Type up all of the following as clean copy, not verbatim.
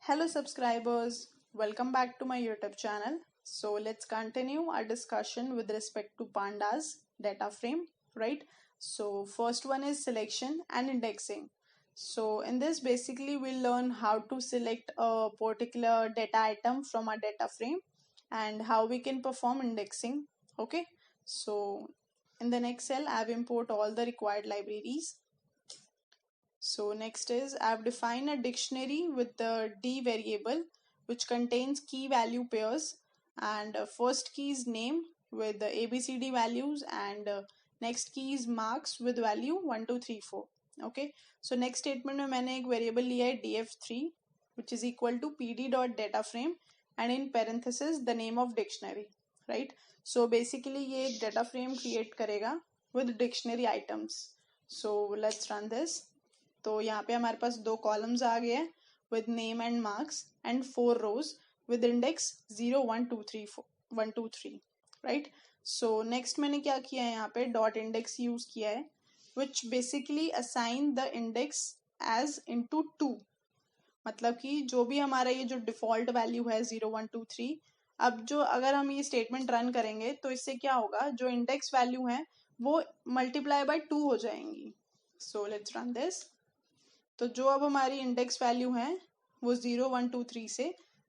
Hello subscribers, welcome back to my YouTube channel. So let's continue our discussion with respect to pandas data frame, right? So first one is selection and indexing. So in this basically we'll learn how to select a particular data item from a data frame and how we can perform indexing. Okay, so in the next cell I've import all the required libraries. So next is I've defined a dictionary with the D variable which contains key value pairs, and first key is name with the ABCD values, and next key is marks with value 1 2 3 4. Okay, so next statement में मैंने एक variable लिया है df3 which is equal to pd.dataframe and in parenthesis the name of dictionary, right? So basically ये एक data frame create करेगा with dictionary items. So let's run this. तो यहाँ पे हमारे पास दो कॉलम्स आ गए हैं with name and marks and 4 rows with index 0 1 2 3 1 2 3, right? So next मैंने क्या किया है, यहाँ पे डॉट इंडेक्स यूज किया है which basically assign the index as into 2. मतलब कि जो भी हमारा ये जो डिफॉल्ट वैल्यू है 0 1 2 3, अब जो अगर हम ये स्टेटमेंट रन करेंगे तो इससे क्या होगा, जो इंडेक्स वैल्यू है वो मल्टीप्लाई बाय 2 हो जाएंगी. सो लेट्स रन दिस. तो जो अब हमारी इंडेक्स वैल्यू है वो 0 1 2 3 से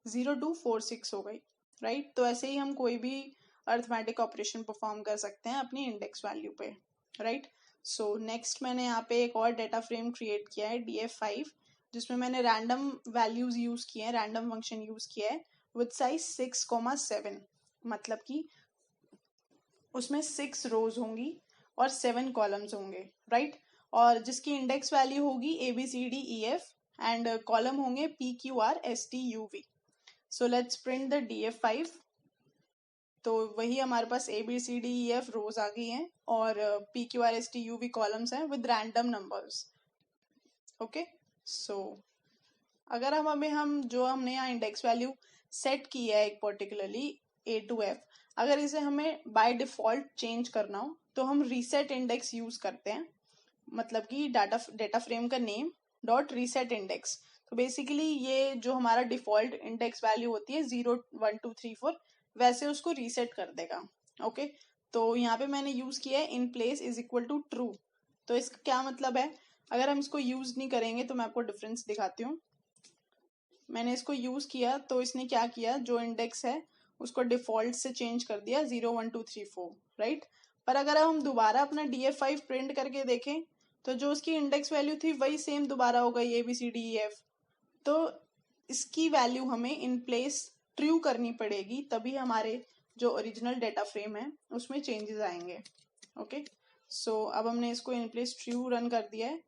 0 2 4 6 हो गई, राइट? तो ऐसे ही हम कोई भी अर्थमेटिक ऑपरेशन परफॉर्म कर सकते हैं अपनी इंडेक्स वैल्यू पे, राइट? सो नेक्स्ट मैंने यहाँ पे एक और डेटा फ्रेम क्रिएट किया है df5 जिसमें मैंने रैंडम वैल्यूज यूज किए हैं, रैंडम फंक्शन यूज किया है विद साइज 6,7. मतलब कि उसमें 6 रोज होंगी और 7 कॉलम्स होंगे, राइट? और जिसकी इंडेक्स वैल्यू होगी ABCDEF एंड कॉलम होंगे PQRSTUV. So let's print the df5. तो वही हमारे पास ABCDEF रोज आ गई हैं और PQRSTUV कॉलम्स हैं विद रैंडम नंबर्स. ओके, सो अगर हम जो हमने यहाँ इंडेक्स वैल्यू सेट की है एक पर्टिकुलरली A to F, अगर इसे हमें बाय डिफॉल्ट चेंज करना हो तो हम रीसेट इंडेक्स यूज करते हैं. मतलब कि डेटा फ्रेम का नेम डॉट रीसेट इंडेक्स. तो बेसिकली ये जो हमारा डिफॉल्ट इंडेक्स वैल्यू होती है 0 1 2 3 4 वैसे उसको रीसेट कर देगा. ओके, तो यहाँ पे मैंने यूज किया है in place is equal to true. तो इसका क्या मतलब है, अगर हम इसको यूज नहीं करेंगे तो मैं आपको डिफरेंस दिखाती हूँ. मैंने इसको यूज किया तो इसने क्या किया, जो इंडेक्स है उसको डिफॉल्ट से चेंज कर दिया 0 1 2 3 4, राइट? पर अगर हम दोबारा अपना df5 प्रिंट करके देखें तो जो उसकी इंडेक्स वैल्यू थी वही सेम दोबारा हो गई ABCDEF. तो इसकी वैल्यू हमें इन प्लेस ट्रू करनी पड़ेगी, तभी हमारे जो ओरिजिनल डेटा फ्रेम है उसमें चेंजेस आएंगे. ओके, सो अब हमने इसको इन प्लेस ट्रू रन कर दिया है.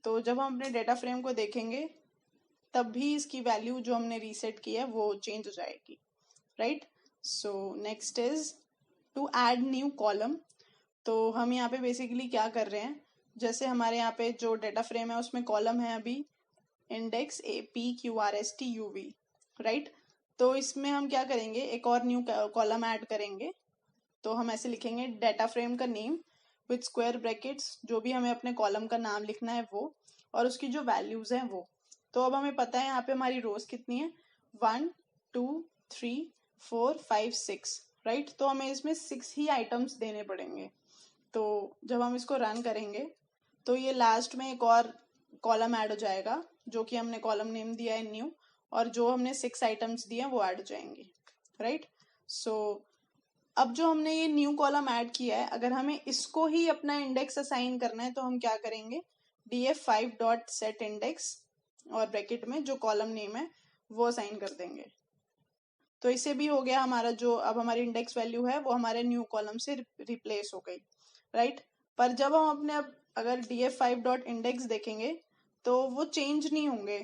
तो जब हम अपने डेटा फ्रेम को देखेंगे तब भी इसकी वैल्यू जो हमने रीसेट की है वो चेंज हो जाएगी, right? So next is to add new column. तो हम यहाँ पे बेसिकली क्या कर रहे हैं, जैसे हमारे यहाँ पे जो डेटा फ्रेम है उसमें कॉलम है अभी इंडेक्स APQRSTUV, राइट? तो इसमें हम क्या करेंगे, एक और न्यू कॉलम ऐड करेंगे. तो हम ऐसे लिखेंगे डेटा फ्रेम का नेम विथ स्क्वायर ब्रैकेट्स, जो भी हमें अपने कॉलम का नाम लिखना है वो, और उसकी जो वैल्यूज हैं वो. तो अब हमें पता है यहाँ पे हमारी रोज कितनी है, 1 2 3 4 5 6, राइट? तो हमें इसमें 6 ही आइटम्स देने पड़ेंगे. तो जब हम इसको रन करेंगे तो ये लास्ट में एक और कॉलम ऐड हो जाएगा जो कि हमने कॉलम नेम दिया है न्यू, और जो हमने 6 आइटम्स दिए हैं वो ऐड हो जाएंगे, राइट? सो अब जो हमने ये न्यू कॉलम ऐड किया है, अगर हमें इसको ही अपना इंडेक्स असाइन करना है तो हम क्या करेंगे, df5 डॉट सेट इंडेक्स और ब्रैकेट में जो कॉलम नेम है वो असाइन कर देंगे. तो इसे भी हो गया हमारा, जो अब हमारी इंडेक्स वैल्यू है वो हमारे न्यू कॉलम से रिप्लेस हो गई, राइट? पर जब हम अपने अगर df5 डॉट इंडेक्स देखेंगे तो वो चेंज नहीं होंगे,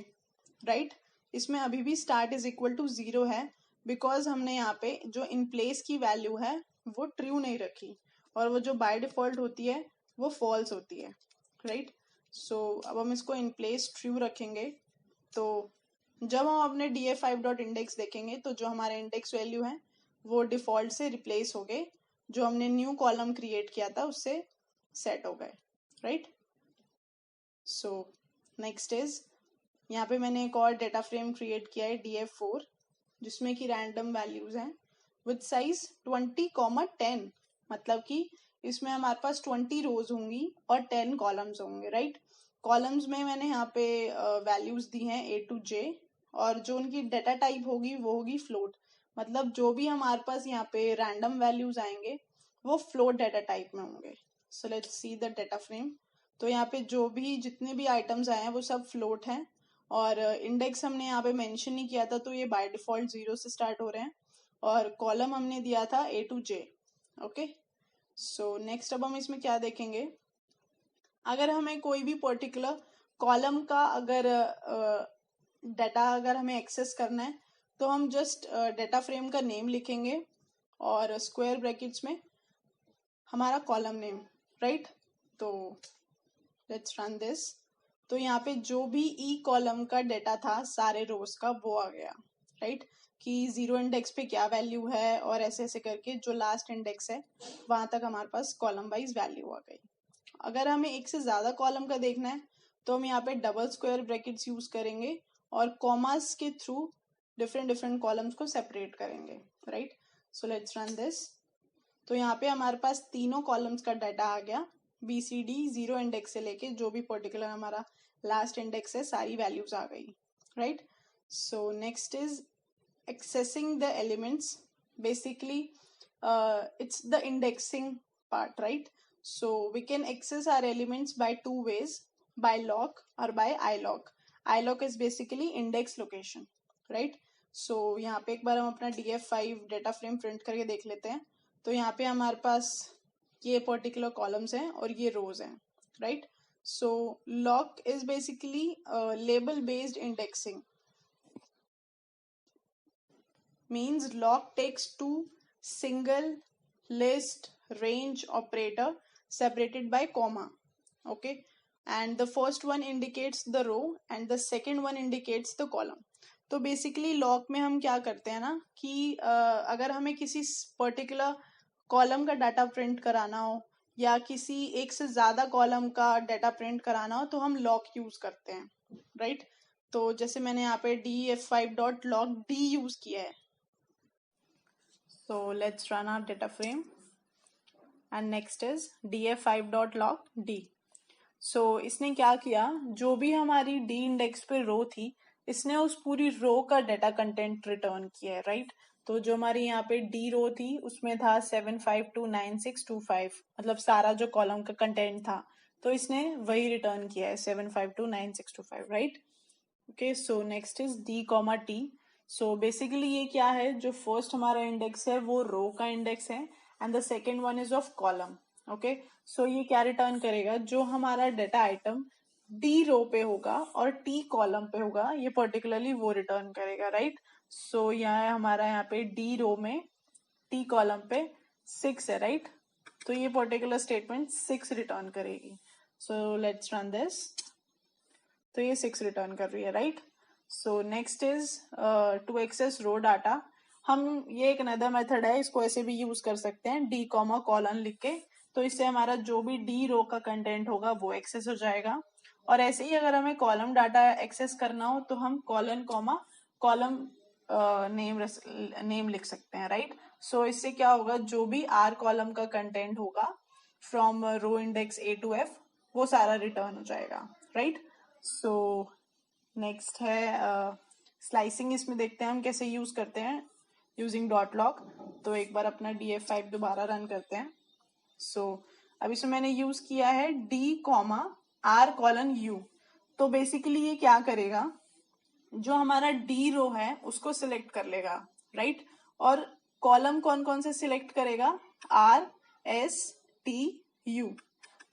राइट? इसमें अभी भी स्टार्ट इज इक्वल टू 0 है, बिकॉज हमने यहाँ पे जो इन प्लेस की वैल्यू है वो ट्रू नहीं रखी, और वो जो बाय डिफॉल्ट होती है वो फॉल्स होती है, राइट? सो अब हम इसको इन प्लेस ट्रू रखेंगे. तो जब हम अपने df5 डॉट इंडेक्स देखेंगे तो जो हमारे इंडेक्स वैल्यू है वो डिफॉल्ट से रिप्लेस हो गए, जो हमने न्यू कॉलम क्रिएट किया था उससे सेट हो गए, राइट? सो नेक्स्ट इज यहाँ पे मैंने एक और डेटा फ्रेम क्रिएट किया है DF4 जिसमें कि रैंडम वैल्यूज हैं विद साइज 20,10, मतलब कि इसमें हमारे पास 20 रोज होंगी और 10 कॉलम्स होंगे, राइट। कॉलम्स में मैंने यहाँ पे वैल्यूज दी हैं A to J, और जो उनकी डेटा टाइप होगी वो होगी फ्लोट, मतलब जो भी हमारे पास यहाँ पे रैंडम वैल्यूज आएंगे वो फ्लोट डेटा टाइप में होंगे। So let's see the data frame. तो यहाँ पे जो भी जितने भी आइटम्स आए हैं वो सब फ्लोट हैं, और इंडेक्स हमने यहाँ पे मेंशन नहीं किया था तो ये बाय डिफॉल्ट 0 से स्टार्ट हो रहे हैं, और कॉलम हमने दिया था A to J। Okay, so next अब हम इसमें क्या देखेंगे, अगर हमें कोई भी पर्टिकुलर कॉलम का अगर डाटा अगर हमें एक्सेस करना है तो हम जस्ट डेटा फ्रेम का नेम लिखेंगे और स्क्वायर ब्रैकेट्स में हमारा कॉलम नेम, राइट। तो लेट्स रन दिस। तो यहाँ पे जो भी ई कॉलम का डेटा था सारे रोज का वो आ गया, राइट, कि 0 इंडेक्स पे क्या वैल्यू है और ऐसे ऐसे करके जो लास्ट इंडेक्स है वहां तक हमारे पास कॉलम वाइज वैल्यू आ गई। अगर हमें एक से ज्यादा कॉलम का देखना है तो हम यहाँ पे डबल स्क्वायर ब्रैकेट्स यूज करेंगे और कॉमास के थ्रू डिफरेंट डिफरेंट कॉलम्स को सेपरेट करेंगे, right. So let's run this. तो यहाँ पे हमारे पास तीनों कॉलम्स का डाटा आ गया, BCD 0 इंडेक्स से लेके जो भी पर्टिकुलर हमारा लास्ट इंडेक्स है सारी वैल्यूज आ गई, right. So next is accessing the elements. Basically it's the indexing part, right? So we can access our elements by two ways, by lock or by ilock. Ilock is basically index location, right? So यहाँ पे एक बार हम अपना DF5 data frame print करके देख लेते हैं। तो यहाँ पे हमारे पास ये पर्टिकुलर कॉलम्स हैं और ये रोज हैं, right. So lock is basically label based indexing, means lock takes two single list range operator separated by comma, okay, and the first one indicates the row and the second one indicates the column. तो basically lock में हम क्या करते हैं ना कि अगर हमें किसी पर्टिकुलर कॉलम का डाटा प्रिंट कराना हो या किसी एक से ज्यादा कॉलम का डाटा प्रिंट कराना हो तो हम लॉक यूज करते हैं, राइट। तो जैसे मैंने यहाँ पे df5.logd यूज किया है। So let's run our data frame and next is df5.logd. So इसने क्या किया, जो भी हमारी d इंडेक्स पे रो थी इसने उस पूरी रो का डाटा कंटेंट रिटर्न किया है, राइट। तो जो हमारी यहाँ पे d रो थी उसमें था 7529625, मतलब सारा जो कॉलम का कंटेंट था तो इसने वही रिटर्न किया है 7529625, right. Okay, so next is d, t। So basically ये क्या है, जो फर्स्ट हमारा इंडेक्स है वो रो का इंडेक्स है and the second one is of column. Okay, so ये क्या रिटर्न करेगा, जो हमारा डाटा आइटम डी रो पे होगा और टी कॉलम पे होगा ये पर्टिकुलरली वो रिटर्न करेगा, राइट। सो यहाँ हमारा यहाँ पे डी रो में टी कॉलम पे 6 है, राइट। तो ये पर्टिकुलर स्टेटमेंट 6 रिटर्न करेगी। So let's run this. तो ये 6 रिटर्न कर रही है, right. So next is to access row data. हम ये एक अनदर मेथड है, इसको ऐसे भी यूज कर सकते हैं, डी कॉमा कॉलन लिख के, तो इससे हमारा जो भी डी रो का कंटेंट होगा वो एक्सेस हो जाएगा। और ऐसे ही अगर हमें कॉलम डाटा एक्सेस करना हो तो हम कॉलन कॉमा कॉलम नेम लिख सकते हैं, राइट। सो इससे क्या होगा, जो भी आर कॉलम का कंटेंट होगा from row index A to F वो सारा रिटर्न हो जाएगा, राइट। सो नेक्स्ट है स्लाइसिंग। इसमें देखते हैं हम कैसे यूज करते हैं यूजिंग डॉट लॉग। तो एक बार अपना df5 दोबारा रन करते हैं। सो अब इसमें मैंने यूज किया है d comma r colon u। तो बेसिकली ये क्या करेगा, जो हमारा डी रो है उसको सिलेक्ट कर लेगा, राइट। और कॉलम कौन कौन से सिलेक्ट करेगा, R S T U।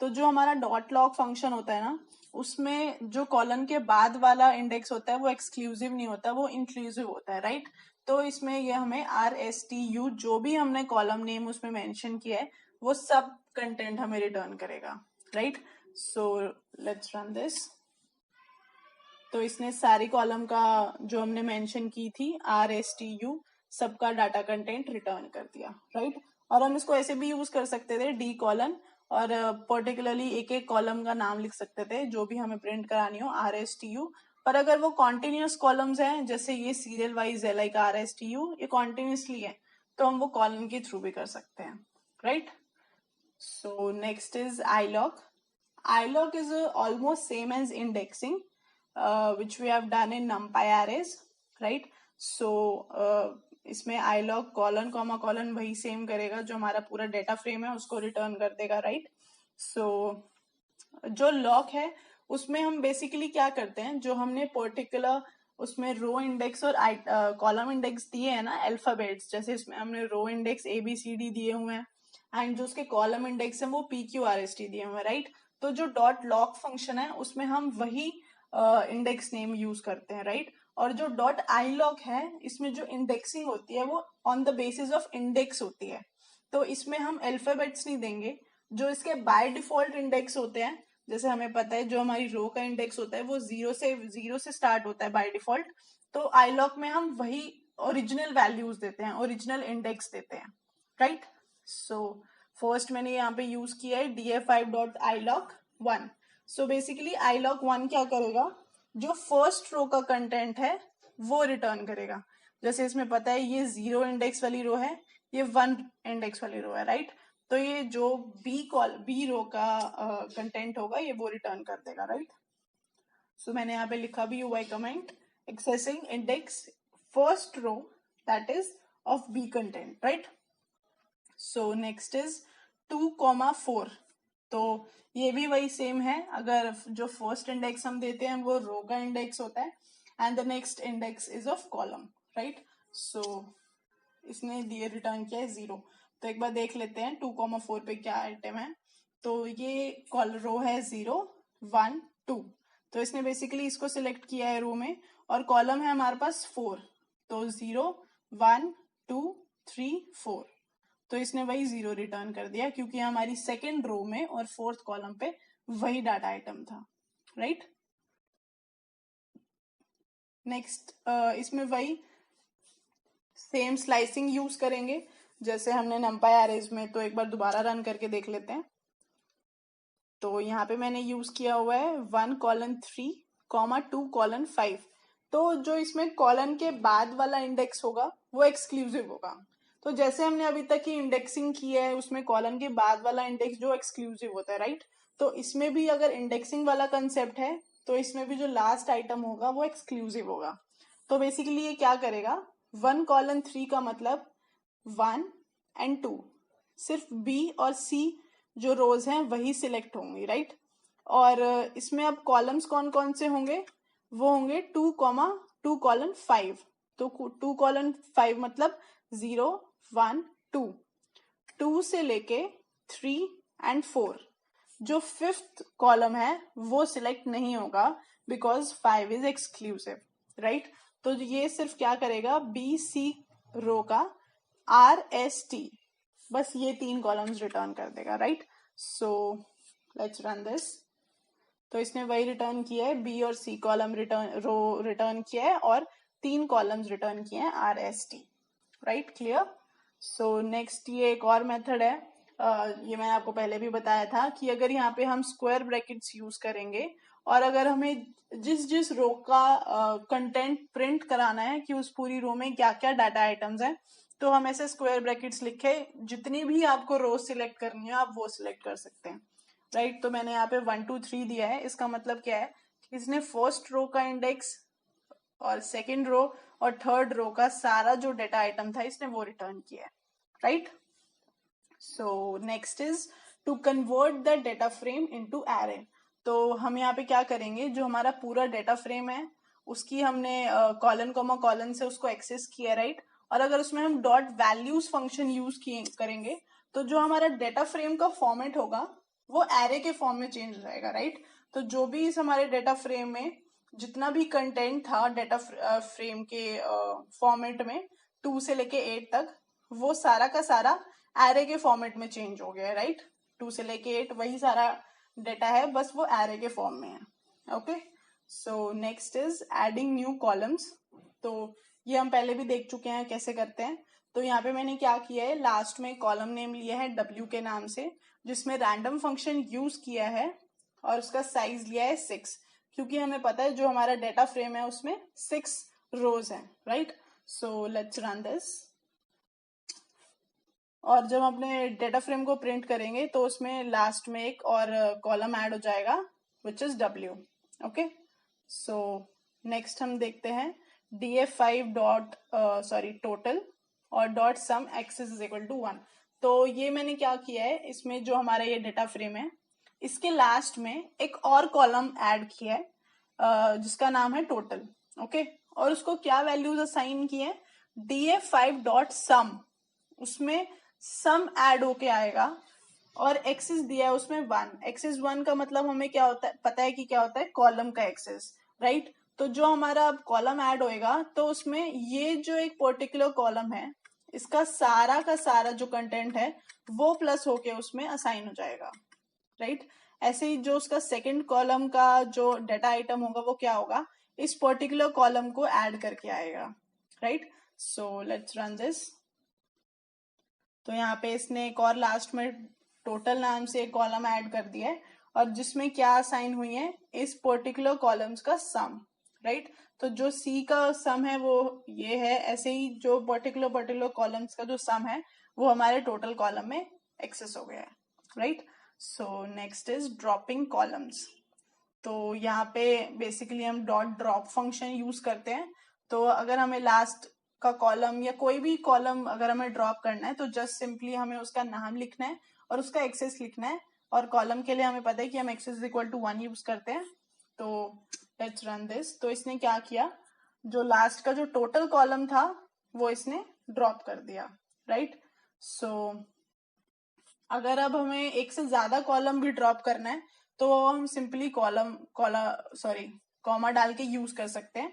तो जो हमारा डॉट लॉग फंक्शन होता है ना उसमें जो कॉलम के बाद वाला इंडेक्स होता है वो एक्सक्लूसिव नहीं होता, वो इंक्लूसिव होता है, राइट। तो इसमें ये हमें RSTU जो भी हमने कॉलम नेम उसमें मेंशन किया है वो सब कंटेंट हमें रिटर्न करेगा, right. So let's run this. तो इसने सारी कॉलम का जो हमने मेंशन की थी RSTU सबका डाटा कंटेंट रिटर्न कर दिया, राइट। और हम इसको ऐसे भी यूज कर सकते थे डी कॉलन, और पर्टिकुलरली एक एक कॉलम का नाम लिख सकते थे जो भी हमें प्रिंट करानी हो RSTU पर अगर वो कॉन्टिन्यूस कॉलम्स हैं, जैसे ये सीरियल वाइज है लाइक RSTU, ये कॉन्टिन्यूसली है, तो हम वो कॉलम के थ्रू भी कर सकते हैं, right. So next is iloc. iloc is almost same as indexing, which we have done in numpy arrays, right? So इसमें iloc कॉलन कॉमा कॉलन वही सेम करेगा जो हमारा पूरा डेटा फ्रेम है उसको रिटर्न कर देगा, राइट। सो जो लॉक है उसमें हम बेसिकली क्या करते हैं, जो हमने पर्टिकुलर उसमें रो इंडेक्स और कॉलम इंडेक्स दिए हैं ना अल्फाबेट्स, जैसे इसमें हमने रो इंडेक्स ABCD दिए हुए हैं एंड जो उसके कॉलम इंडेक्स है वो PQRST दिए हुए हैं, राइट। तो जो डॉट लॉक फंक्शन है उसमें हम वही इंडेक्स नेम यूज करते हैं, राइट। और जो डॉट iloc है इसमें जो इंडेक्सिंग होती है वो on the basis of index होती है, तो इसमें हम अल्फाबेट्स नहीं देंगे। जो इसके बाय डिफॉल्ट इंडेक्स होते हैं, जैसे हमें पता है जो हमारी रो का इंडेक्स होता है वो जीरो से स्टार्ट होता है बाय डिफॉल्ट, तो iloc में हम वही ओरिजिनल वैल्यूज देते हैं, ओरिजिनल इंडेक्स देते हैं, राइट। सो फर्स्ट मैंने यहाँ पे यूज किया है df5.iloc1। सो बेसिकली iloc1 क्या करेगा, जो फर्स्ट रो का कंटेंट है वो रिटर्न करेगा। जैसे इसमें पता है ये 0 इंडेक्स वाली रो है, ये 1 इंडेक्स वाली रो है, राइट। तो ये जो बी रो का कंटेंट होगा ये वो रिटर्न कर देगा, राइट। सो मैंने यहाँ पे लिखा भी हुआ है comment, accessing index first row that is of B content, right. So next is 2,4। तो ये भी वही सेम है, अगर जो फर्स्ट इंडेक्स हम देते हैं वो रो का इंडेक्स होता है and the next index is of column, right. So इसने दिए रिटर्न किया है 0। तो एक बार देख लेते हैं 2,4 पे क्या आइटम है। तो ये रो है 0, 1, 2। तो इसने बेसिकली इसको सिलेक्ट किया है रो में, और कॉलम है हमारे पास 4, तो 0, 1, 2, 3, 4। तो इसने वही 0 रिटर्न कर दिया क्योंकि हमारी सेकेंड रो में और फोर्थ कॉलम पे वही डाटा आइटम था, राइट। नेक्स्ट इसमें वही सेम स्लाइसिंग यूज करेंगे जैसे हमने numpy arrays में। तो एक बार दोबारा रन करके देख लेते हैं। तो यहाँ पे मैंने यूज किया हुआ है 1:3, 2:5। तो जो इसमें कॉलन के बाद वाला इंडेक्स होगा वो एक्सक्लूसिव होगा। तो जैसे हमने अभी तक की इंडेक्सिंग की है उसमें कॉलन के बाद वाला इंडेक्स जो एक्सक्लूसिव होता है, राइट। तो इसमें भी अगर इंडेक्सिंग वाला कंसेप्ट है तो इसमें भी जो लास्ट आइटम होगा वो एक्सक्लूसिव होगा। तो बेसिकली ये क्या करेगा, 1:3 का मतलब 1 एंड 2, सिर्फ B और C जो रोज हैं वही सिलेक्ट होंगी, राइट। और इसमें अब कॉलम्स कौन कौन से होंगे, वो होंगे 2,5। तो 2:5 मतलब 0, 1, 2। 2 से लेके 3 एंड 4। जो फिफ्थ कॉलम है वो सिलेक्ट नहीं होगा बिकॉज 5 इज एक्सक्लूसिव, राइट। तो ये सिर्फ क्या करेगा, BC रो का RST, बस ये 3 कॉलम्स रिटर्न कर देगा, right. So let's run this. तो इसने वही रिटर्न किया है, B और C कॉलम रो रिटर्न किया है और 3 कॉलम्स रिटर्न किए हैं RST, right, clear. So next ये एक और मेथड है, ये मैंने आपको पहले भी बताया था कि अगर यहाँ पे हम स्क्वायर ब्रैकेट्स यूज करेंगे और अगर हमें जिस रो का कंटेंट प्रिंट कराना है कि उस पूरी रो में क्या क्या डाटा आइटम्स हैं, तो हम ऐसे स्क्वायर ब्रैकेट्स लिखे, जितनी भी आपको रो सिलेक्ट करनी है आप वो सिलेक्ट कर सकते हैं, राइट। तो मैंने यहाँ पे 1, 2, 3 दिया है। इसका मतलब क्या है कि इसने फर्स्ट रो का इंडेक्स और सेकेंड रो और थर्ड रो का सारा जो डेटा आइटम था इसने वो रिटर्न किया है, right. So next is to convert the data frame into array. तो हम यहाँ पे क्या करेंगे, जो हमारा पूरा डेटा फ्रेम है उसकी हमने कॉलन कॉमा कॉलन से उसको एक्सेस किया, राइट। और अगर उसमें हम डॉट वैल्यूज फंक्शन यूज करेंगे तो जो हमारा डेटा फ्रेम का फॉर्मेट होगा वो एरे के फॉर्म में चेंज हो जाएगा, राइट। तो जो भी इस हमारे डेटा फ्रेम में जितना भी कंटेंट था डेटा फ्रेम के फॉर्मेट में 2 से लेके 8 तक, वो सारा का सारा एरे के फॉर्मेट में चेंज हो गया है, राइट। 2 से लेके 8 वही सारा डेटा है, बस वो एरे के फॉर्म में है, okay. So next is adding new columns. तो ये हम पहले भी देख चुके हैं कैसे करते हैं। तो यहाँ पे मैंने क्या किया है, लास्ट में कॉलम नेम लिया है W के नाम से, जिसमें रैंडम फंक्शन यूज किया है और उसका साइज लिया है 6, क्योंकि हमें पता है जो हमारा डेटा फ्रेम है उसमें 6 रोज हैं, right. So let's run this. और जब हम अपने डेटा फ्रेम को प्रिंट करेंगे तो उसमें लास्ट में एक और कॉलम ऐड हो जाएगा which is W। Okay, so next हम देखते हैं df5 डॉट सॉरी टोटल और dot sum axis is equal to 1। तो ये मैंने क्या किया है, इसमें जो हमारा ये डेटा फ्रेम है इसके लास्ट में एक और कॉलम ऐड किया है जिसका नाम है टोटल। ओके, और उसको क्या वैल्यूज असाइन किए हैं, df5 डॉट सम, उसमें सम ऐड होके आएगा और एक्सेस दिया है उसमें 1। एक्सेस 1 का मतलब हमें क्या होता है, पता है कि क्या होता है, कॉलम का एक्सेस, राइट। तो जो हमारा अब कॉलम ऐड होएगा तो उसमें ये जो एक पर्टिकुलर कॉलम है इसका सारा का सारा जो कंटेंट है वो प्लस होके उसमें असाइन हो जाएगा, राइट। ऐसे ही जो उसका सेकंड कॉलम का जो डेटा आइटम होगा वो क्या होगा, इस पर्टिकुलर कॉलम को ऐड करके आएगा, right. So let's run this. तो यहाँ पे इसने एक और लास्ट में टोटल नाम से एक कॉलम ऐड कर दिया है और जिसमें क्या असाइन हुई है, इस पर्टिकुलर कॉलम्स का सम, राइट। तो जो सी का सम है वो ये है, ऐसे ही जो पर्टिकुलर कॉलम्स का जो सम है वो हमारे टोटल कॉलम में एक्सेस हो गया है, right. So next is dropping columns. तो यहाँ पे बेसिकली हम डॉट ड्रॉप फंक्शन यूज करते हैं। तो अगर हमें लास्ट का कॉलम या कोई भी कॉलम अगर हमें ड्रॉप करना है तो जस्ट सिंपली हमें उसका नाम लिखना है और उसका एक्सेस लिखना है, और कॉलम के लिए हमें पता है कि हम एक्सेस इक्वल टू 1 यूज करते हैं। तो लेट्स रन दिस। तो इसने क्या किया, जो लास्ट का जो टोटल कॉलम था वो इसने ड्रॉप कर दिया, राइट। सो अगर अब हमें एक से ज्यादा कॉलम भी ड्रॉप करना है तो हम सिंपली कॉमा डाल के यूज कर सकते हैं।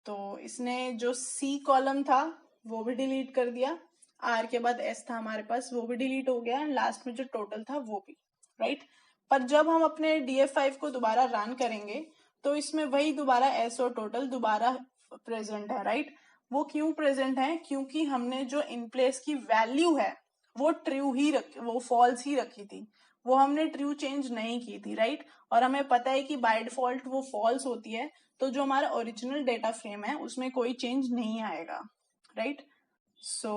तो इसने जो सी कॉलम था वो भी डिलीट कर दिया, आर के बाद एस था हमारे पास वो भी डिलीट हो गया, लास्ट में जो टोटल था वो भी, राइट। पर जब हम अपने df5 को दोबारा रन करेंगे तो इसमें वही दोबारा एस और टोटल दोबारा प्रेजेंट है, राइट। वो क्यों प्रेजेंट है, क्योंकि हमने जो इन प्लेस की वैल्यू है वो वो फॉल्स ही रखी थी, वो हमने ट्रू चेंज नहीं की थी, राइट। और हमें पता है कि बाय डिफॉल्ट वो फॉल्स होती है, तो जो हमारा ओरिजिनल डेटा फ्रेम है उसमें कोई चेंज नहीं आएगा, राइट। सो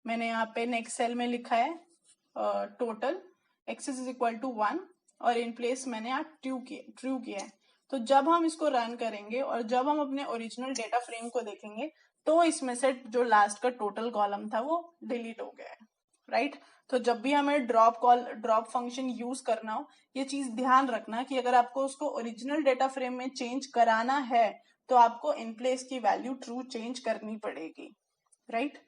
मैंने यहाँ पे नेक्स्ट सेल में लिखा है total axis is equal to 1 और इन प्लेस मैंने यहाँ ट्रू किया है। तो जब हम इसको रन करेंगे और जब हम अपने ओरिजिनल डेटा फ्रेम को देखेंगे तो इसमें से जो लास्ट का टोटल कॉलम था वो डिलीट हो गया है, राइट। तो जब भी हमें ड्रॉप फंक्शन यूज करना हो, ये चीज ध्यान रखना कि अगर आपको उसको ओरिजिनल डेटा फ्रेम में चेंज कराना है तो आपको इन प्लेस की वैल्यू ट्रू चेंज करनी पड़ेगी, right.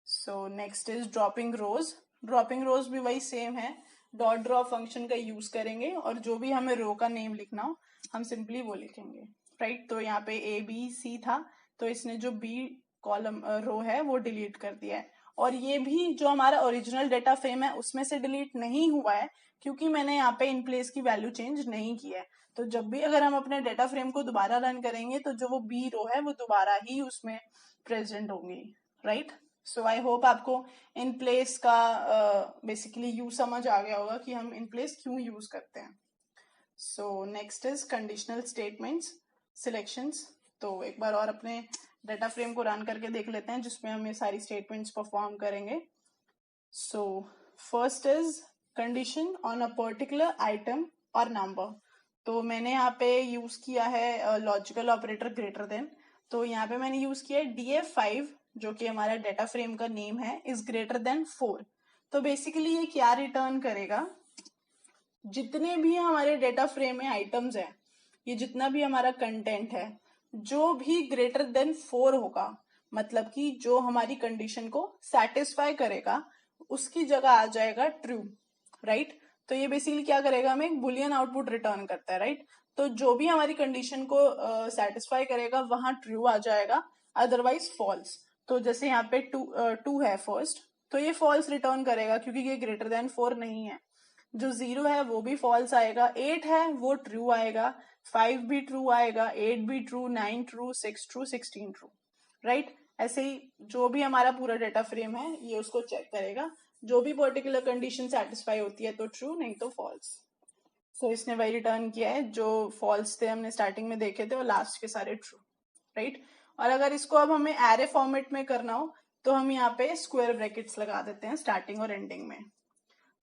So next is dropping rows. Dropping rows भी वही सेम है, डॉट ड्रॉप फंक्शन का यूज करेंगे और जो भी हमें रो का नेम लिखना हो हम सिंपली वो लिखेंगे, राइट। तो यहाँ पे ABC था तो इसने जो B कॉलम रो है वो डिलीट कर दिया है, और ये भी जो हमारा ओरिजिनल डेटा फ्रेम है उसमें से डिलीट नहीं हुआ है क्योंकि मैंने यहाँ पे इन प्लेस की वैल्यू चेंज नहीं की है। तो जब भी अगर हम अपने डेटा फ्रेम को दोबारा रन करेंगे तो जो वो B रो है वो दोबारा ही उसमें प्रेजेंट होंगी, राइट। सो आई होप आपको इन प्लेस का बेसिकली यूज समझ आ गया होगा कि हम इन प्लेस क्यों यूज करते हैं। सो next is conditional statements selections. तो एक बार और अपने डेटा फ्रेम को रन करके देख लेते हैं जिसमें हम ये सारी स्टेटमेंट्स परफॉर्म करेंगे। So first is condition on a particular item और नंबर। तो मैंने यहाँ पे यूज किया है लॉजिकल ऑपरेटर ग्रेटर देन। तो यहाँ पे मैंने यूज किया है df5 जो कि हमारा डेटा फ्रेम का नेम है इज ग्रेटर देन 4। तो बेसिकली ये क्या रिटर्न करेगा, जितने भी हमारे डेटा फ्रेम में आइटम्स हैं, ये जितना भी हमारा कंटेंट है जो भी ग्रेटर देन 4 होगा, मतलब कि जो हमारी कंडीशन को सेटिस्फाई करेगा उसकी जगह आ जाएगा ट्रू, राइट। तो ये बेसिकली क्या करेगा, हमें एक बुलियन आउटपुट रिटर्न करता है, राइट। तो जो भी हमारी कंडीशन को सेटिस्फाई करेगा वहां ट्रू आ जाएगा, अदरवाइज फॉल्स। तो जैसे यहाँ पे टू है फर्स्ट, तो ये फॉल्स रिटर्न करेगा क्योंकि ये ग्रेटर देन 4 नहीं है। जो 0 है वो भी फॉल्स आएगा, 8 है वो ट्रू आएगा, 5 भी ट्रू आएगा, 8 भी true, 9 true, 6 true, 16 true, right. ऐसे ही जो भी हमारा पूरा डेटा फ्रेम है ये उसको चेक करेगा, जो भी पर्टिकुलर कंडीशन सेटिस्फाई होती है तो ट्रू, नहीं तो फॉल्स। सो इसने वही रिटर्न किया है जो फॉल्स थे हमने स्टार्टिंग में देखे थे और लास्ट के सारे ट्रू, राइट। और अगर इसको अब हमें एरे फॉर्मेट में करना हो तो हम यहाँ पे स्क्वायर ब्रैकेट्स लगा देते हैं स्टार्टिंग और एंडिंग में।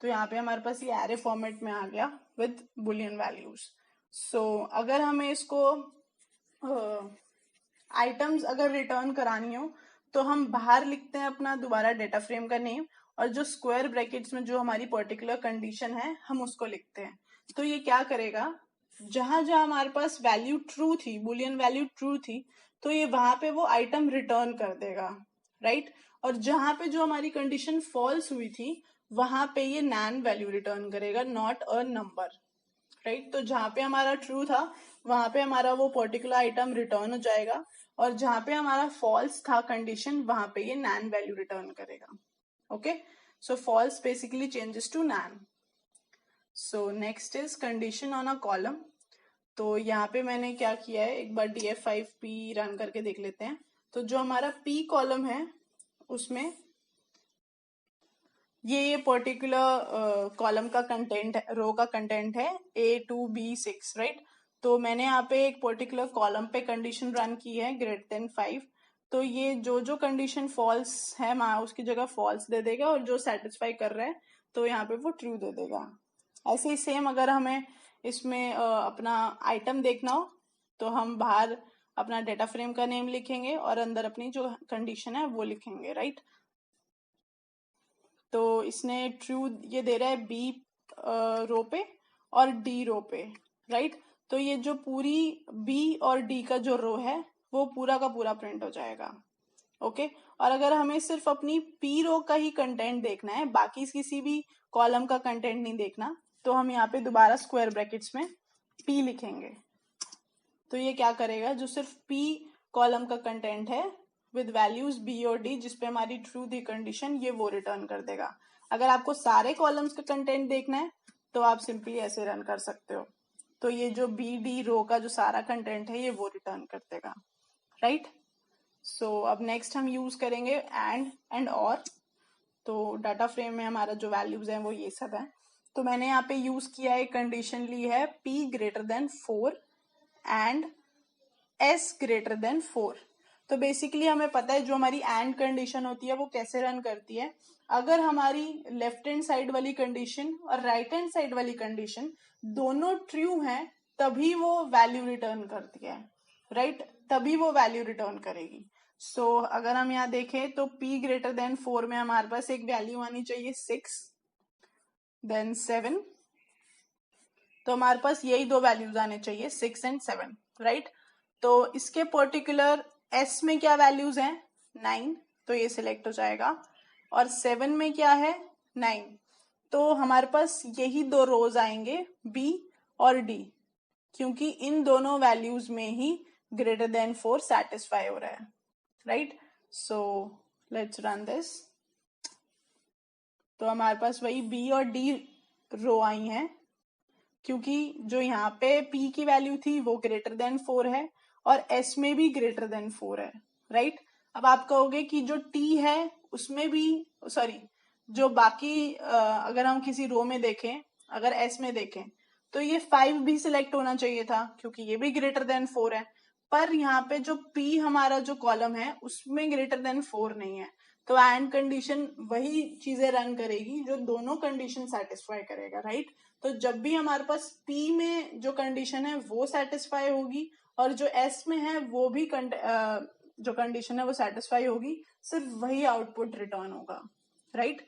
तो यहाँ पे हमारे पास ये एरे फॉर्मेट में आ गया विद बुलियन वैल्यूज। सो अगर हमें इसको आइटम्स अगर रिटर्न करानी हो तो हम बाहर लिखते हैं अपना दोबारा डेटा फ्रेम का नेम, और जो स्क्वायर ब्रैकेट्स में जो हमारी पर्टिकुलर कंडीशन है हम उसको लिखते हैं। तो ये क्या करेगा, जहां जहां हमारे पास वैल्यू ट्रू थी, बुलियन वैल्यू ट्रू थी, तो ये वहां पे वो आइटम रिटर्न कर देगा, राइट। और जहां पे जो हमारी कंडीशन फॉल्स हुई थी वहां पे ये नैन वैल्यू रिटर्न करेगा, नॉट अ नंबर, राइट। तो जहां पे हमारा ट्रू था वहां पे हमारा वो पर्टिकुलर आइटम रिटर्न हो जाएगा, और जहां पे हमारा फॉल्स था कंडीशन वहां पे ये नैन वैल्यू रिटर्न करेगा। Okay, so false basically changes to NaN. So next is condition on a column. तो यहाँ पे मैंने क्या किया है, एक बार df5p रन करके देख लेते हैं। तो जो हमारा p कॉलम है उसमें ये पर्टिकुलर कॉलम का कंटेंट, रो का कंटेंट है A2B6, राइट। तो मैंने यहाँ पे एक पर्टिकुलर कॉलम पे कंडीशन रन की है >5। तो ये जो जो कंडीशन फॉल्स है वहां उसकी जगह फॉल्स दे देगा, और जो सेटिस्फाई कर रहा है तो यहाँ पे वो ट्रू दे देगा। ऐसे ही सेम अगर हमें इसमें अपना आइटम देखना हो तो हम बाहर अपना डेटा फ्रेम का नेम लिखेंगे और अंदर अपनी जो कंडीशन है वो लिखेंगे, राइट। तो इसने ट्रू ये दे रहा है बी रो पे और डी रो पे, राइट। तो ये जो पूरी बी और डी का जो रो है वो पूरा का पूरा प्रिंट हो जाएगा। ओके, और अगर हमें सिर्फ अपनी पी रो का ही कंटेंट देखना है, बाकी किसी भी कॉलम का कंटेंट नहीं देखना, तो हम यहाँ पे दोबारा स्क्वायर ब्रैकेट्स में पी लिखेंगे। तो ये क्या करेगा, जो सिर्फ पी कॉलम का कंटेंट है विद वैल्यूज बी और डी जिसपे हमारी ट्रू थी कंडीशन, ये वो रिटर्न कर देगा। अगर आपको सारे कॉलम्स का कंटेंट देखना है तो आप सिंपली ऐसे रन कर सकते हो। तो ये जो बी डी रो का जो सारा कंटेंट है ये वो रिटर्न कर देगा, राइट। सो अब नेक्स्ट हम यूज करेंगे एंड और। तो डाटा फ्रेम में हमारा जो वैल्यूज है वो ये सब है। तो मैंने यहाँ पे यूज किया है, कंडीशन ली है p > 4 एंड s > 4। तो बेसिकली हमें पता है जो हमारी एंड कंडीशन होती है वो कैसे रन करती है। अगर हमारी लेफ्ट हैंड साइड वाली कंडीशन और राइट हैंड साइड वाली कंडीशन दोनों ट्रू हैं तभी वो वैल्यू रिटर्न करती है, राइट, तभी वो वैल्यू रिटर्न करेगी। सो अगर हम यहाँ देखें तो p > 4 में हमारे पास एक वैल्यू आनी चाहिए 6, देन 7। तो हमारे पास यही दो वैल्यूज आने चाहिए 6 एंड 7, राइट। तो इसके पर्टिकुलर s में क्या वैल्यूज हैं 9, तो ये सिलेक्ट हो जाएगा, और 7 में क्या है 9। तो हमारे पास यही दो रोज आएंगे b और d, क्योंकि इन दोनों वैल्यूज में ही >4 सेटिस्फाई हो रहा है, right. So let's run this. तो हमारे पास वही b और d रो आई हैं, क्योंकि जो यहाँ पे p की वैल्यू थी वो >4 है और s में भी >4 है, राइट। अब आप कहोगे कि जो t है उसमें भी, सॉरी, जो बाकी अगर हम किसी रो में देखें, अगर s में देखें तो ये 5 भी सिलेक्ट होना चाहिए था क्योंकि ये भी >4 है, पर यहाँ पे जो p हमारा जो कॉलम है उसमें >4 नहीं है। तो एंड कंडीशन वही चीजें रन करेगी जो दोनों कंडीशन सेटिस्फाई करेगा, राइट। तो जब भी हमारे पास P में जो कंडीशन है वो सेटिस्फाई होगी और जो S में है वो भी जो कंडीशन है वो सेटिस्फाई होगी, सिर्फ वही आउटपुट रिटर्न होगा, राइट।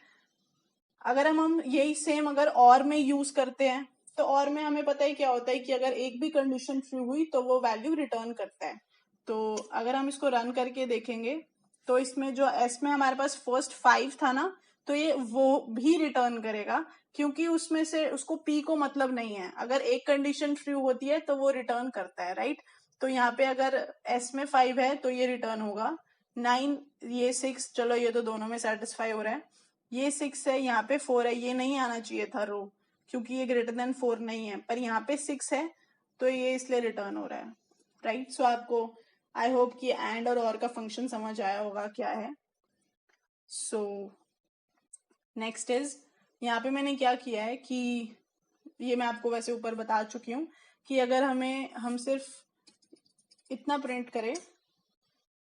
अगर हम यही सेम अगर और में यूज करते हैं तो और में हमें पता है क्या होता है कि अगर एक भी कंडीशन ट्रू हुई तो वो वैल्यू रिटर्न करता है। तो अगर हम इसको रन करके देखेंगे तो इसमें जो S में हमारे पास फर्स्ट 5 था ना, तो ये वो भी रिटर्न करेगा क्योंकि उसमें से उसको P को मतलब नहीं है। अगर एक कंडीशन ट्रू होती है तो वो रिटर्न करता है, राइट। तो यहाँ पे अगर S में 5 है तो ये रिटर्न होगा 9, ये 6, चलो ये तो दोनों में सेटिस्फाई हो रहा है। ये 6 है, यहाँ पे 4 है, ये नहीं आना चाहिए था रो क्योंकि ये >4 नहीं है, पर यहाँ पे 6 है तो ये इसलिए रिटर्न हो रहा है, राइट। सो आपको आई होप कि एंड और का फंक्शन समझ आया होगा क्या है। सो नेक्स्ट इज, यहाँ पे मैंने क्या किया है कि ये मैं आपको वैसे ऊपर बता चुकी हूँ कि अगर हम सिर्फ इतना प्रिंट करें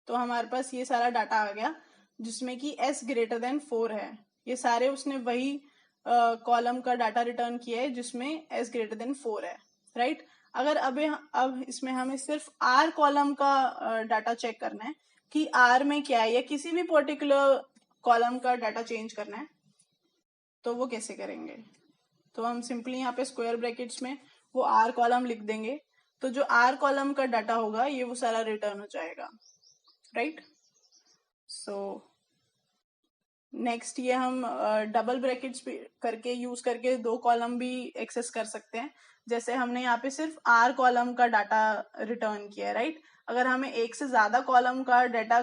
तो हमारे पास ये सारा डाटा आ गया जिसमें कि s ग्रेटर देन 4 है। ये सारे उसने वही कॉलम का डाटा रिटर्न किया है जिसमें s ग्रेटर देन 4 है, राइट। अगर अब इसमें हमें सिर्फ r कॉलम का डाटा चेक करना है कि r में क्या है, या किसी भी पर्टिकुलर कॉलम का डाटा चेंज करना है, तो वो कैसे करेंगे? तो हम सिंपली यहाँ पे स्क्वायर ब्रैकेट्स में वो r कॉलम लिख देंगे, तो जो r कॉलम का डाटा होगा ये वो सारा रिटर्न हो जाएगा, राइट। सो नेक्स्ट ये हम डबल ब्रैकेट्स करके यूज करके दो कॉलम भी एक्सेस कर सकते हैं। जैसे हमने यहाँ पे सिर्फ r कॉलम का डाटा रिटर्न किया है, राइट। अगर हमें एक से ज्यादा कॉलम का डाटा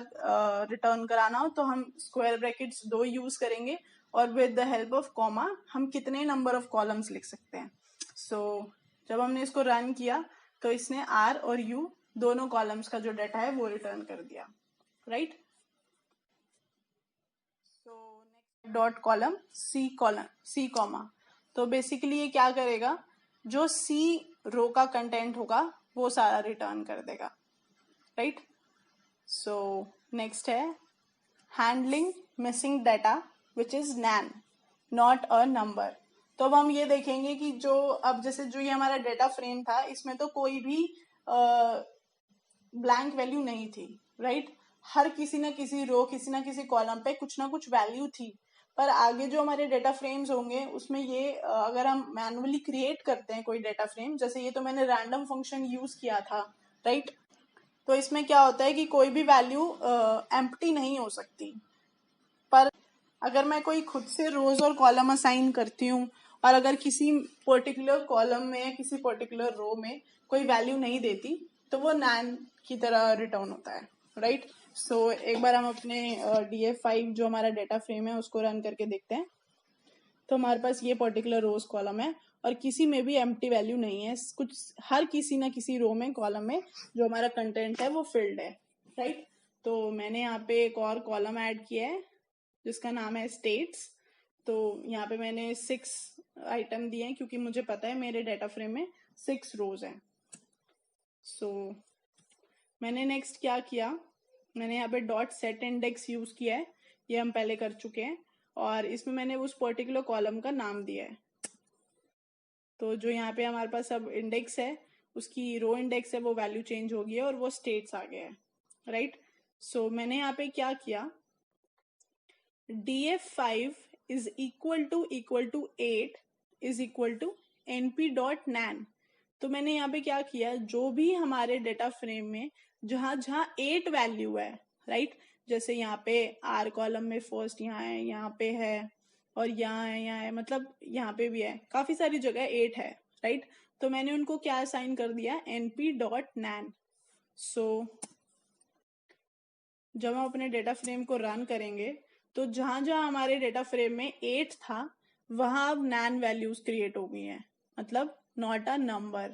रिटर्न कराना हो तो हम स्क्वायर ब्रैकेट्स दो यूज करेंगे और with the help of comma हम कितने नंबर ऑफ कॉलम्स लिख सकते हैं। सो जब हमने इसको रन किया तो इसने r और u दोनों कॉलम्स का जो डाटा है वो रिटर्न कर दिया, right. Dot column C comma, तो बेसिकली ये क्या करेगा, जो सी रो का कंटेंट होगा वो सारा रिटर्न कर देगा, राइट। सो नेक्स्ट है handling missing data which is NaN not a number. तो अब हम ये देखेंगे कि अब जैसे जो ये हमारा डाटा फ्रेम था इसमें तो कोई भी ब्लैंक वैल्यू नहीं थी, राइट। हर किसी ना किसी रो किसी ना किसी कॉलम पे कुछ ना कुछ वैल्यू थी। पर आगे जो हमारे डेटा फ्रेम्स होंगे उसमें ये अगर हम मैनुअली क्रिएट करते हैं कोई डेटा फ्रेम, जैसे ये तो मैंने रैंडम फंक्शन यूज किया था, राइट। तो इसमें क्या होता है कि कोई भी वैल्यू एम्प्टी नहीं हो सकती। पर अगर मैं कोई खुद से रोज और कॉलम असाइन करती हूँ और अगर किसी पर्टिकुलर कॉलम में या किसी पर्टिकुलर रो में कोई वैल्यू नहीं देती तो वो नैन की तरह रिटर्न होता है, राइट। सो एक बार हम अपने DF5 जो हमारा डेटा फ्रेम है उसको रन करके देखते हैं। तो हमारे पास ये पर्टिकुलर रोज कॉलम है और किसी में भी एम्प्टी वैल्यू नहीं है, हर किसी ना किसी रो में कॉलम में जो हमारा कंटेंट है वो फिल्ड है, राइट। तो मैंने यहाँ पे एक और कॉलम ऐड किया है जिसका नाम है स्टेट्स। तो यहाँ पे मैंने 6 आइटम दिए हैं क्योंकि मुझे पता है मेरे डेटा फ्रेम में 6 रोज हैं। सो मैंने नेक्स्ट क्या किया, मैंने यहाँ पे डॉट सेट इंडेक्स यूज किया है, ये हम पहले कर चुके हैं, और इसमें मैंने उस पर्टिकुलर कॉलम का नाम दिया है। तो जो यहाँ पे हमारे पास अब इंडेक्स है उसकी रो इंडेक्स है वो वैल्यू चेंज हो गई है और वो स्टेट्स आ गया है, राइट। सो मैंने यहाँ पे क्या किया, DF5 is equal to 8 is equal to np.nan। तो मैंने यहाँ पे क्या किया, जो भी हमारे डेटा फ्रेम में जहां जहां 8 वैल्यू है, राइट। जैसे यहाँ पे R कॉलम में फर्स्ट यहाँ पे है और यहाँ है, मतलब यहाँ पे भी है, काफी सारी जगह 8 है, राइट। तो मैंने उनको क्या असाइन कर दिया, np.nan। सो जब हम अपने डेटा फ्रेम को रन करेंगे तो जहां जहां हमारे डेटा फ्रेम में 8 था वहां अब नैन वैल्यूज क्रिएट हो गई हैं, मतलब नॉट अ नंबर।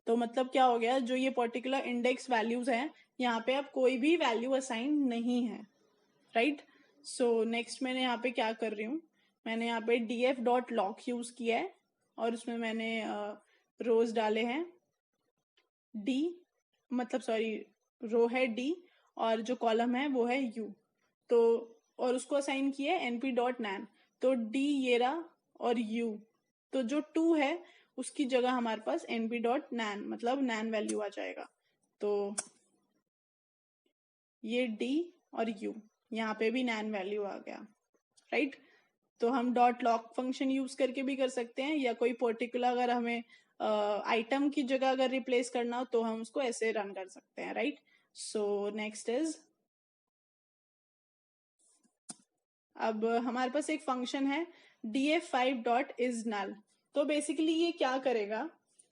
तो मतलब क्या हो गया, जो ये पर्टिकुलर इंडेक्स वैल्यूज हैं यहाँ पे अब कोई भी वैल्यू असाइन नहीं है, राइट। सो नेक्स्ट मैंने यहाँ पे क्या कर रही हूँ, मैंने यहाँ पे df.lock यूज किया है और उसमें मैंने रोज डाले हैं d, मतलब सॉरी रो है d और जो कॉलम है वो है u। तो और उसको असाइन किया है np.nan। तो d ये रहा और u, तो जो 2 है उसकी जगह हमारे पास np.nan मतलब nan वैल्यू आ जाएगा। तो ये d और u यहाँ पे भी nan वैल्यू आ गया, राइट। तो हम डॉट लॉक फंक्शन यूज करके भी कर सकते हैं, या कोई पर्टिकुलर अगर हमें आइटम की जगह अगर रिप्लेस करना हो तो हम उसको ऐसे रन कर सकते हैं, राइट। सो नेक्स्ट इज, अब हमारे पास एक फंक्शन है df5.isNull। तो बेसिकली ये क्या करेगा,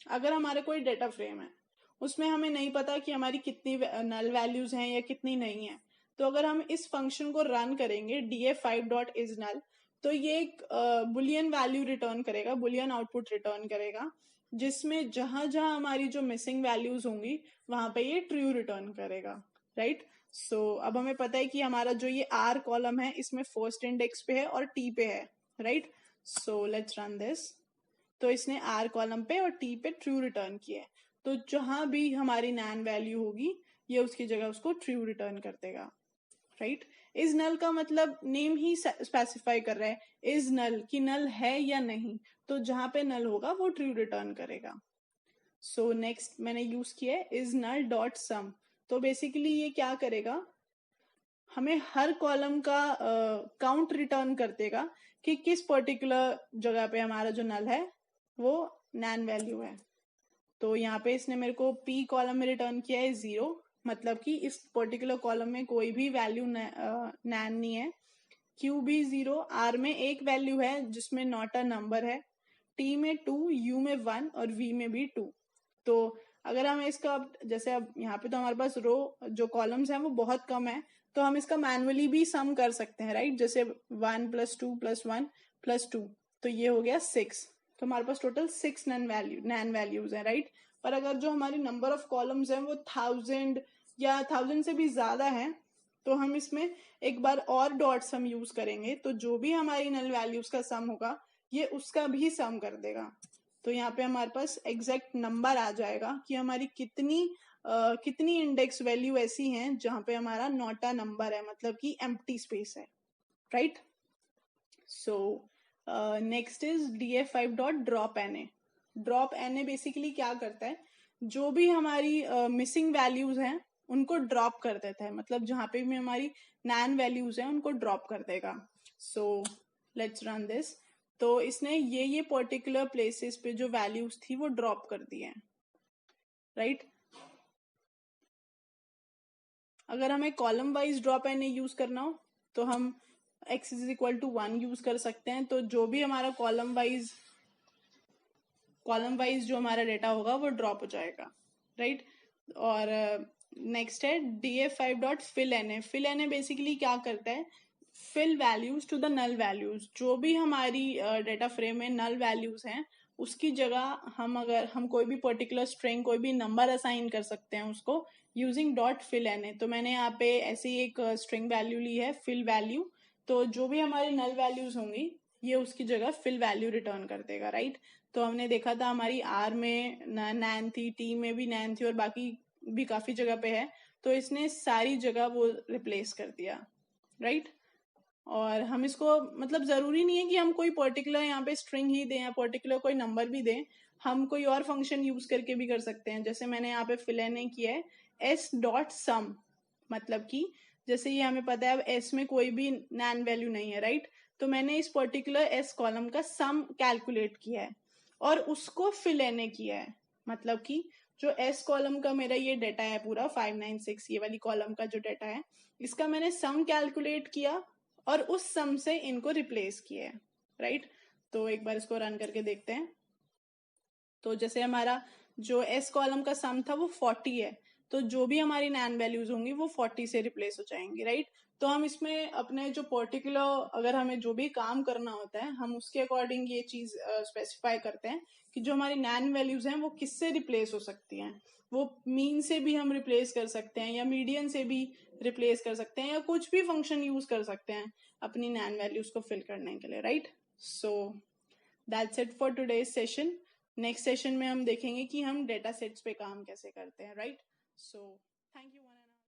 अगर हमारा कोई डेटा फ्रेम है उसमें हमें नहीं पता कि हमारी कितनी नल वैल्यूज हैं या कितनी नहीं है, तो अगर हम इस फंक्शन को रन करेंगे df5.isNull तो ये एक बुलियन वैल्यू रिटर्न करेगा, बुलियन आउटपुट रिटर्न करेगा, जिसमें जहां जहां हमारी जो मिसिंग वैल्यूज होंगी वहां पे ये ट्रू रिटर्न करेगा, राइट। सो अब हमें पता है कि हमारा जो ये R कॉलम है इसमें फर्स्ट इंडेक्स पे है और T पे है, right. So let's run this. तो इसने आर कॉलम पे और टी पे ट्रू रिटर्न किया है। तो जहां भी हमारी नैन वैल्यू होगी ये उसकी जगह उसको ट्रू रिटर्न कर देगा, राइट। इज नल का मतलब नेम ही स्पेसिफाई कर रहा है, इज नल कि नल है या नहीं, तो जहां पे नल होगा वो ट्रू रिटर्न करेगा। सो नेक्स्ट मैंने यूज किया है इज नल डॉट सम। तो बेसिकली ये क्या करेगा, हमें हर कॉलम का काउंट रिटर्न कर देगा कि किस पर्टिकुलर जगह पे हमारा जो नल है वो नैन वैल्यू है। तो यहाँ पे इसने मेरे को पी कॉलम में रिटर्न किया है 0, मतलब कि इस पर्टिकुलर कॉलम में कोई भी वैल्यू नैन नहीं है। क्यू भी 0, आर में एक वैल्यू है जिसमें नॉट अ नंबर है, टी में 2, यू में 1 और वी में भी 2। तो अगर हम इसका जैसे अब यहाँ पे तो हमारे पास रो जो कॉलम्स हैं वो बहुत कम है, तो हम इसका मैनुअली भी सम कर सकते हैं, राइट। जैसे 1 + 2 + 1 + 2, तो ये हो गया 6। तो हमारे पास टोटल 6 नैन वैल्यूज हैं, राइट। पर अगर जो हमारी नंबर ऑफ कॉलम्स हैं वो 1000 या 1000 से भी ज्यादा है, तो हम इसमें एक बार और डॉट सम यूज करेंगे, तो जो भी हमारी नल वैल्यूज का सम होगा ये उसका भी सम कर देगा। तो यहाँ पे हमारे पास एग्जैक्ट नंबर आ जाएगा कि हमारी कितनी इंडेक्स वैल्यू ऐसी हैं जहां पे हमारा नॉट अ नंबर है, मतलब कि एम्प्टी स्पेस है, right. So next is df5 dot drop na। Drop na basically क्या करता है, जो भी हमारी मिसिंग वैल्यूज हैं उनको ड्रॉप कर देता है, मतलब जहां पे भी हमारी नैन वैल्यूज हैं उनको ड्रॉप कर देगा। सो लेट्स रन दिस। तो इसने ये पर्टिकुलर प्लेसेस पे जो वैल्यूज थी वो ड्रॉप कर दी है, राइट। अगर हमें column wise drop N use करना हो तो हम x is equal to 1 use कर सकते हैं। तो जो भी हमारा कॉलम वाइज जो हमारा डेटा होगा वो ड्रॉप हो जाएगा, राइट। और नेक्स्ट है df5 dot fill N. Fill N basically क्या करता है, fill values to the null values. जो भी हमारी डेटा फ्रेम में नल वैल्यूज हैं उसकी जगह अगर हम कोई भी पर्टिकुलर स्ट्रिंग कोई भी नंबर असाइन कर सकते हैं उसको यूजिंग डॉट फिल एन। तो मैंने यहाँ पे ऐसी एक स्ट्रिंग वैल्यू ली है फिल वैल्यू, तो जो भी हमारी नल वैल्यूज होंगी ये उसकी जगह फिल वैल्यू रिटर्न कर देगा, राइट। तो हमने देखा था हमारी आर में नैन थी, टी में भी नैन थी और बाकी भी काफी जगह पे है, तो इसने सारी जगह वो रिप्लेस कर दिया, राइट। और हम इसको मतलब जरूरी नहीं है कि हम कोई पर्टिकुलर यहाँ पे स्ट्रिंग ही दें या पर्टिकुलर कोई नंबर भी दें, हम कोई और फंक्शन यूज करके भी कर सकते हैं। जैसे मैंने यहाँ पे फिल एन किया है s डॉट सम, मतलब कि जैसे ये हमें पता है अब s में कोई भी नैन वैल्यू नहीं है, राइट। तो मैंने इस पर्टिकुलर s कॉलम का सम कैलकुलेट किया है और उसको फिल एन किया है, मतलब कि जो s कॉलम का मेरा ये डेटा है पूरा 596, ये वाली कॉलम का जो डेटा है इसका मैंने सम कैलकुलेट किया और उस सम से इनको रिप्लेस किया है, राइट। तो एक बार इसको रन करके देखते हैं। तो जैसे हमारा जो एस कॉलम का सम था वो 40 है, तो जो भी हमारी नैन वैल्यूज होंगी वो 40 से रिप्लेस हो जाएंगी, राइट। तो हम इसमें अपने जो पर्टिकुलर अगर हमें जो भी काम करना होता है हम उसके अकॉर्डिंग ये चीज स्पेसिफाई करते हैं कि जो हमारी नैन वैल्यूज हैं वो किससे रिप्लेस हो सकती हैं। वो मीन से भी हम रिप्लेस कर सकते हैं या मीडियन से भी रिप्लेस कर सकते हैं या कुछ भी फंक्शन यूज कर सकते हैं अपनी नैन वैल्यूज को फिल करने के लिए, right. So that's it for today's session. Next session में हम देखेंगे कि हम डेटा सेट्स पे काम कैसे करते हैं, राइट। So thank you.